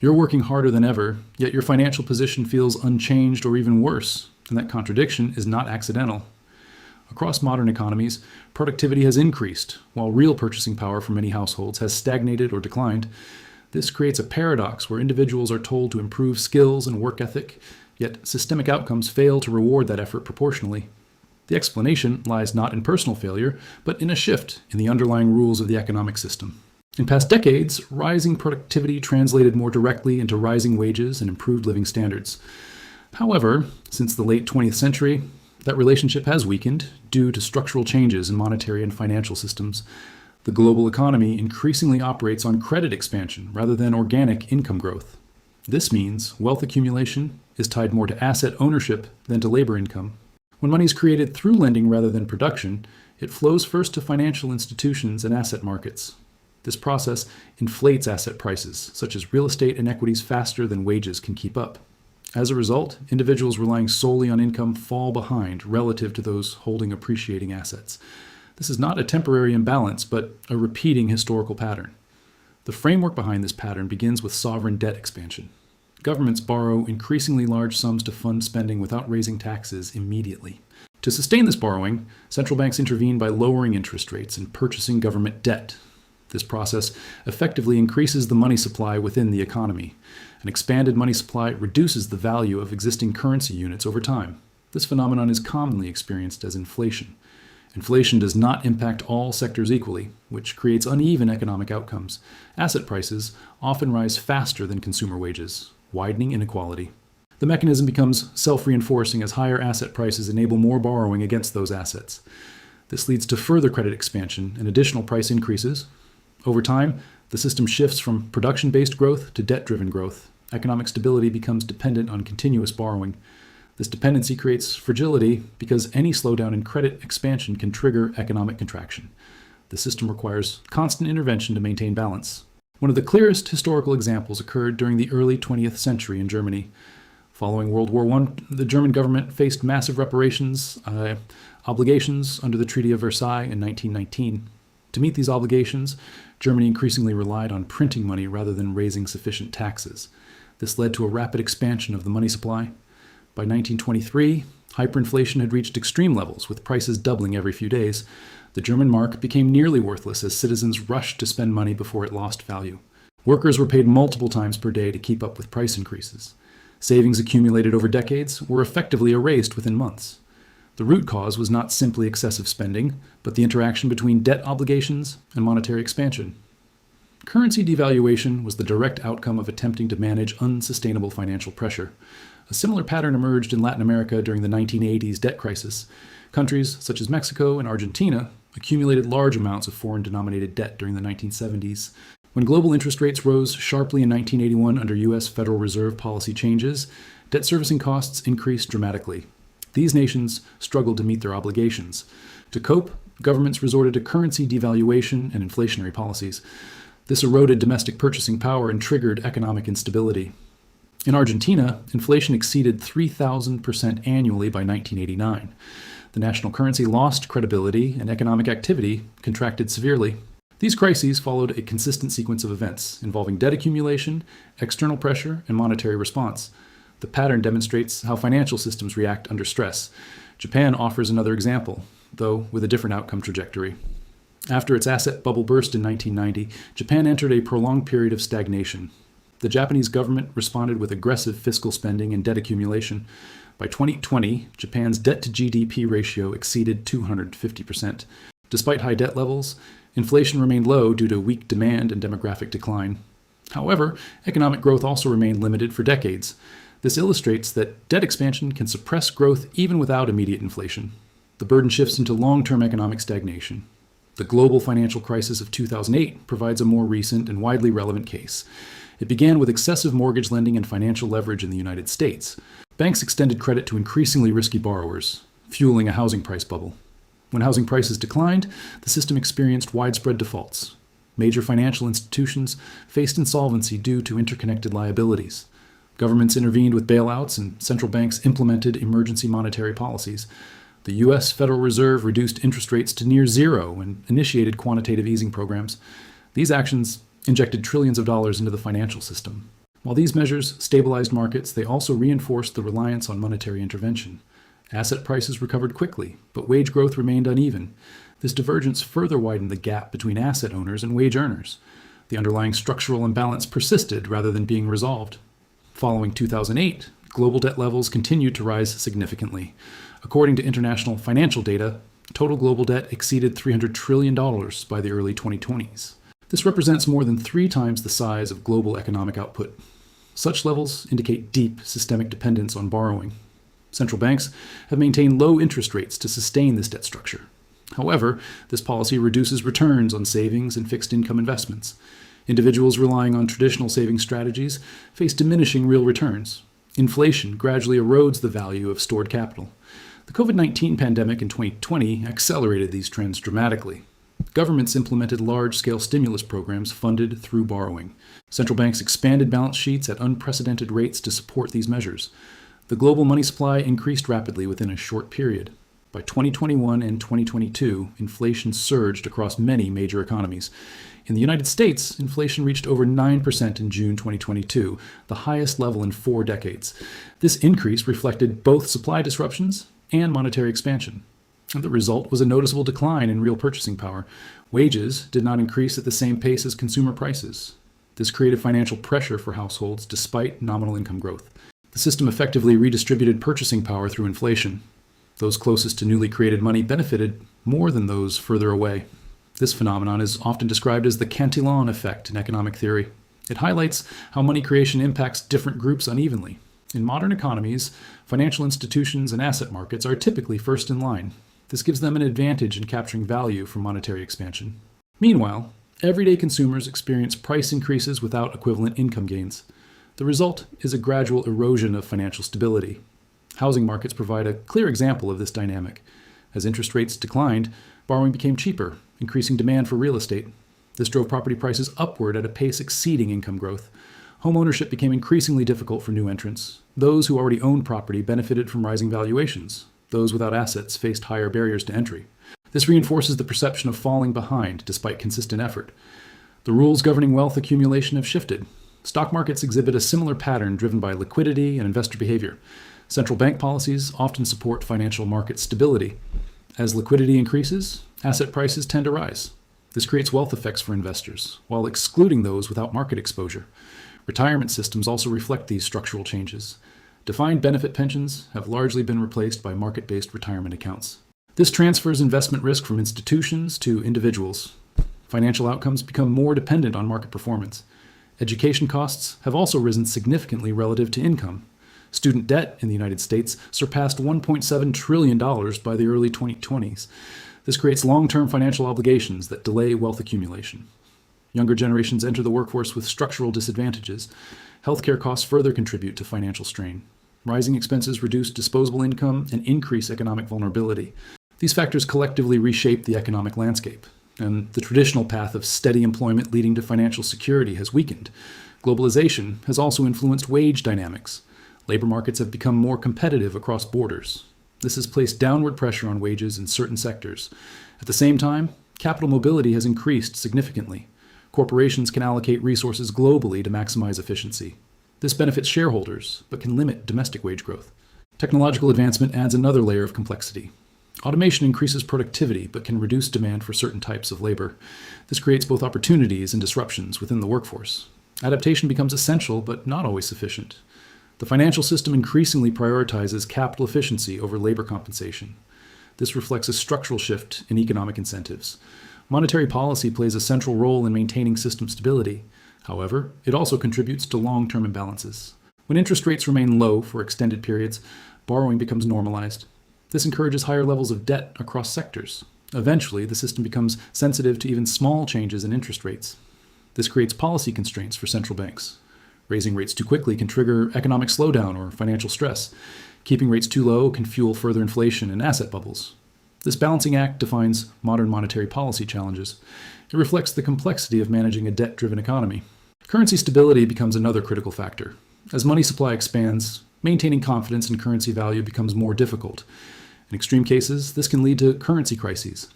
You're working harder than ever, yet your financial position feels unchanged or even worse, and that contradiction is not accidental. Across modern economies, productivity has increased, while real purchasing power for many households has stagnated or declined. This creates a paradox where individuals are told to improve skills and work ethic, yet systemic outcomes fail to reward that effort proportionally. The explanation lies not in personal failure, but in a shift in the underlying rules of the economic system. In past decades, rising productivity translated more directly into rising wages and improved living standards. However, since the late 20th century, that relationship has weakened due to structural changes in monetary and financial systems. The global economy increasingly operates on credit expansion rather than organic income growth. This means wealth accumulation is tied more to asset ownership than to labor income. When money is created through lending rather than production, it flows first to financial institutions and asset markets. This process inflates asset prices, such as real estate and equities, faster than wages can keep up. As a result, individuals relying solely on income fall behind relative to those holding appreciating assets. This is not a temporary imbalance, but a repeating historical pattern. The framework behind this pattern begins with sovereign debt expansion. Governments borrow increasingly large sums to fund spending without raising taxes immediately. To sustain this borrowing, central banks intervene by lowering interest rates and purchasing government debt. This process effectively increases the money supply within the economy. An expanded money supply reduces the value of existing currency units over time. This phenomenon is commonly experienced as inflation. Inflation does not impact all sectors equally, which creates uneven economic outcomes. Asset prices often rise faster than consumer wages, widening inequality. The mechanism becomes self-reinforcing as higher asset prices enable more borrowing against those assets. This leads to further credit expansion and additional price increases. Over time, the system shifts from production-based growth to debt-driven growth. Economic stability becomes dependent on continuous borrowing. This dependency creates fragility because any slowdown in credit expansion can trigger economic contraction. The system requires constant intervention to maintain balance. One of the clearest historical examples occurred during the early 20th century in Germany. Following World War I, the German government faced massive reparations obligations under the Treaty of Versailles in 1919. To meet these obligations, Germany increasingly relied on printing money rather than raising sufficient taxes. This led to a rapid expansion of the money supply. By 1923, hyperinflation had reached extreme levels, with prices doubling every few days. The German mark became nearly worthless as citizens rushed to spend money before it lost value. Workers were paid multiple times per day to keep up with price increases. Savings accumulated over decades were effectively erased within months. The root cause was not simply excessive spending, but the interaction between debt obligations and monetary expansion. Currency devaluation was the direct outcome of attempting to manage unsustainable financial pressure. A similar pattern emerged in Latin America during the 1980s debt crisis. Countries such as Mexico and Argentina accumulated large amounts of foreign-denominated debt during the 1970s. When global interest rates rose sharply in 1981 under U.S. Federal Reserve policy changes, debt servicing costs increased dramatically. These nations struggled to meet their obligations. To cope, governments resorted to currency devaluation and inflationary policies. This eroded domestic purchasing power and triggered economic instability. In Argentina, inflation exceeded 3,000% annually by 1989. The national currency lost credibility and economic activity contracted severely. These crises followed a consistent sequence of events involving debt accumulation, external pressure, and monetary response. The pattern demonstrates how financial systems react under stress. Japan offers another example, though with a different outcome trajectory. After its asset bubble burst in 1990, Japan entered a prolonged period of stagnation. The Japanese government responded with aggressive fiscal spending and debt accumulation. By 2020, Japan's debt-to-GDP ratio exceeded 250%. Despite high debt levels, inflation remained low due to weak demand and demographic decline. However, economic growth also remained limited for decades. This illustrates that debt expansion can suppress growth even without immediate inflation. The burden shifts into long-term economic stagnation. The global financial crisis of 2008 provides a more recent and widely relevant case. It began with excessive mortgage lending and financial leverage in the United States. Banks extended credit to increasingly risky borrowers, fueling a housing price bubble. When housing prices declined, the system experienced widespread defaults. Major financial institutions faced insolvency due to interconnected liabilities. Governments intervened with bailouts, and central banks implemented emergency monetary policies. The U.S. Federal Reserve reduced interest rates to near zero and initiated quantitative easing programs. These actions injected trillions of dollars into the financial system. While these measures stabilized markets, they also reinforced the reliance on monetary intervention. Asset prices recovered quickly, but wage growth remained uneven. This divergence further widened the gap between asset owners and wage earners. The underlying structural imbalance persisted rather than being resolved. Following 2008, global debt levels continued to rise significantly. According to international financial data, total global debt exceeded $300 trillion by the early 2020s. This represents more than 3 times the size of global economic output. Such levels indicate deep systemic dependence on borrowing. Central banks have maintained low interest rates to sustain this debt structure. However, this policy reduces returns on savings and fixed income investments. Individuals relying on traditional saving strategies face diminishing real returns. Inflation gradually erodes the value of stored capital. The COVID-19 pandemic in 2020 accelerated these trends dramatically. Governments implemented large-scale stimulus programs funded through borrowing. Central banks expanded balance sheets at unprecedented rates to support these measures. The global money supply increased rapidly within a short period. By 2021 and 2022, inflation surged across many major economies. In the United States, inflation reached over 9% in June 2022, the highest level in 4 decades. This increase reflected both supply disruptions and monetary expansion. The result was a noticeable decline in real purchasing power. Wages did not increase at the same pace as consumer prices. This created financial pressure for households despite nominal income growth. The system effectively redistributed purchasing power through inflation. Those closest to newly created money benefited more than those further away. This phenomenon is often described as the Cantillon effect in economic theory. It highlights how money creation impacts different groups unevenly. In modern economies, financial institutions and asset markets are typically first in line. This gives them an advantage in capturing value from monetary expansion. Meanwhile, everyday consumers experience price increases without equivalent income gains. The result is a gradual erosion of financial stability. Housing markets provide a clear example of this dynamic. As interest rates declined, borrowing became cheaper, increasing demand for real estate. This drove property prices upward at a pace exceeding income growth. Home ownership became increasingly difficult for new entrants. Those who already owned property benefited from rising valuations. Those without assets faced higher barriers to entry. This reinforces the perception of falling behind despite consistent effort. The rules governing wealth accumulation have shifted. Stock markets exhibit a similar pattern driven by liquidity and investor behavior. Central bank policies often support financial market stability. As liquidity increases, asset prices tend to rise. This creates wealth effects for investors, while excluding those without market exposure. Retirement systems also reflect these structural changes. Defined benefit pensions have largely been replaced by market-based retirement accounts. This transfers investment risk from institutions to individuals. Financial outcomes become more dependent on market performance. Education costs have also risen significantly relative to income. Student debt in the United States surpassed $1.7 trillion by the early 2020s. This creates long-term financial obligations that delay wealth accumulation. Younger generations enter the workforce with structural disadvantages. Healthcare costs further contribute to financial strain. Rising expenses reduce disposable income and increase economic vulnerability. These factors collectively reshape the economic landscape, and the traditional path of steady employment leading to financial security has weakened. Globalization has also influenced wage dynamics. Labor markets have become more competitive across borders. This has placed downward pressure on wages in certain sectors. At the same time, capital mobility has increased significantly. Corporations can allocate resources globally to maximize efficiency. This benefits shareholders, but can limit domestic wage growth. Technological advancement adds another layer of complexity. Automation increases productivity, but can reduce demand for certain types of labor. This creates both opportunities and disruptions within the workforce. Adaptation becomes essential, but not always sufficient. The financial system increasingly prioritizes capital efficiency over labor compensation. This reflects a structural shift in economic incentives. Monetary policy plays a central role in maintaining system stability. However, it also contributes to long-term imbalances. When interest rates remain low for extended periods, borrowing becomes normalized. This encourages higher levels of debt across sectors. Eventually, the system becomes sensitive to even small changes in interest rates. This creates policy constraints for central banks. Raising rates too quickly can trigger economic slowdown or financial stress. Keeping rates too low can fuel further inflation and asset bubbles. This balancing act defines modern monetary policy challenges. It reflects the complexity of managing a debt-driven economy. Currency stability becomes another critical factor. As money supply expands, maintaining confidence in currency value becomes more difficult. In extreme cases, this can lead to currency crises.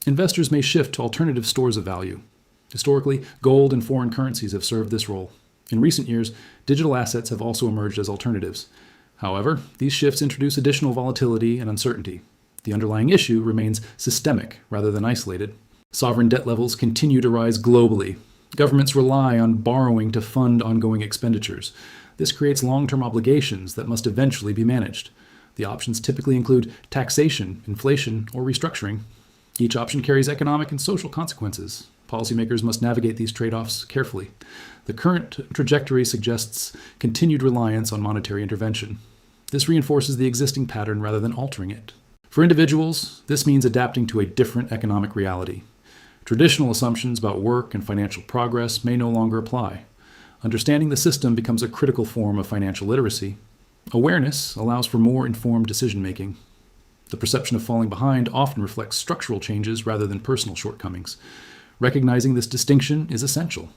Investors may shift to alternative stores of value. Historically, gold and foreign currencies have served this role. In recent years, digital assets have also emerged as alternatives. However, these shifts introduce additional volatility and uncertainty. The underlying issue remains systemic rather than isolated. Sovereign debt levels continue to rise globally. Governments rely on borrowing to fund ongoing expenditures. This creates long-term obligations that must eventually be managed. The options typically include taxation, inflation, or restructuring. Each option carries economic and social consequences. Policymakers must navigate these trade-offs carefully. The current trajectory suggests continued reliance on monetary intervention. This reinforces the existing pattern rather than altering it. For individuals, this means adapting to a different economic reality. Traditional assumptions about work and financial progress may no longer apply. Understanding the system becomes a critical form of financial literacy. Awareness allows for more informed decision-making. The perception of falling behind often reflects structural changes rather than personal shortcomings. Recognizing this distinction is essential.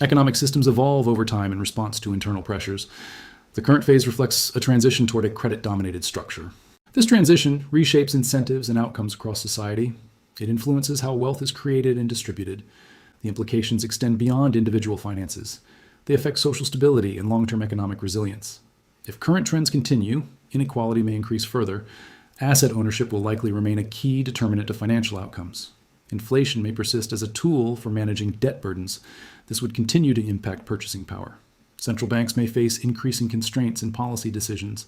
Economic systems evolve over time in response to internal pressures. The current phase reflects a transition toward a credit-dominated structure. This transition reshapes incentives and outcomes across society. It influences how wealth is created and distributed. The implications extend beyond individual finances. They affect social stability and long-term economic resilience. If current trends continue, inequality may increase further. Asset ownership will likely remain a key determinant of financial outcomes. Inflation may persist as a tool for managing debt burdens. This would continue to impact purchasing power. Central banks may face increasing constraints in policy decisions.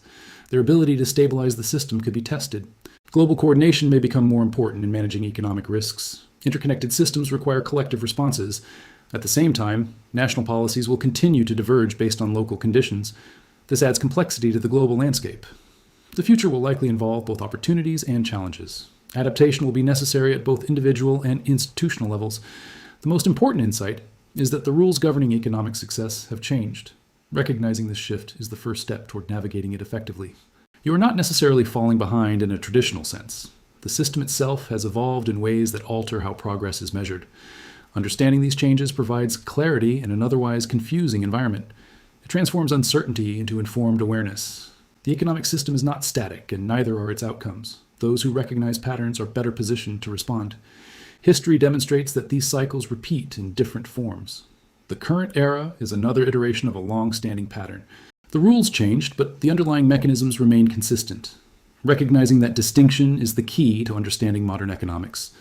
Their ability to stabilize the system could be tested. Global coordination may become more important in managing economic risks. Interconnected systems require collective responses. At the same time, national policies will continue to diverge based on local conditions. This adds complexity to the global landscape. The future will likely involve both opportunities and challenges. Adaptation will be necessary at both individual and institutional levels. The most important insight is that the rules governing economic success have changed. Recognizing this shift is the first step toward navigating it effectively. You are not necessarily falling behind in a traditional sense. The system itself has evolved in ways that alter how progress is measured. Understanding these changes provides clarity in an otherwise confusing environment. It transforms uncertainty into informed awareness. The economic system is not static, and neither are its outcomes. Those who recognize patterns are better positioned to respond. History demonstrates that these cycles repeat in different forms. The current era is another iteration of a long-standing pattern. The rules changed, but the underlying mechanisms remain consistent. Recognizing that distinction is the key to understanding modern economics.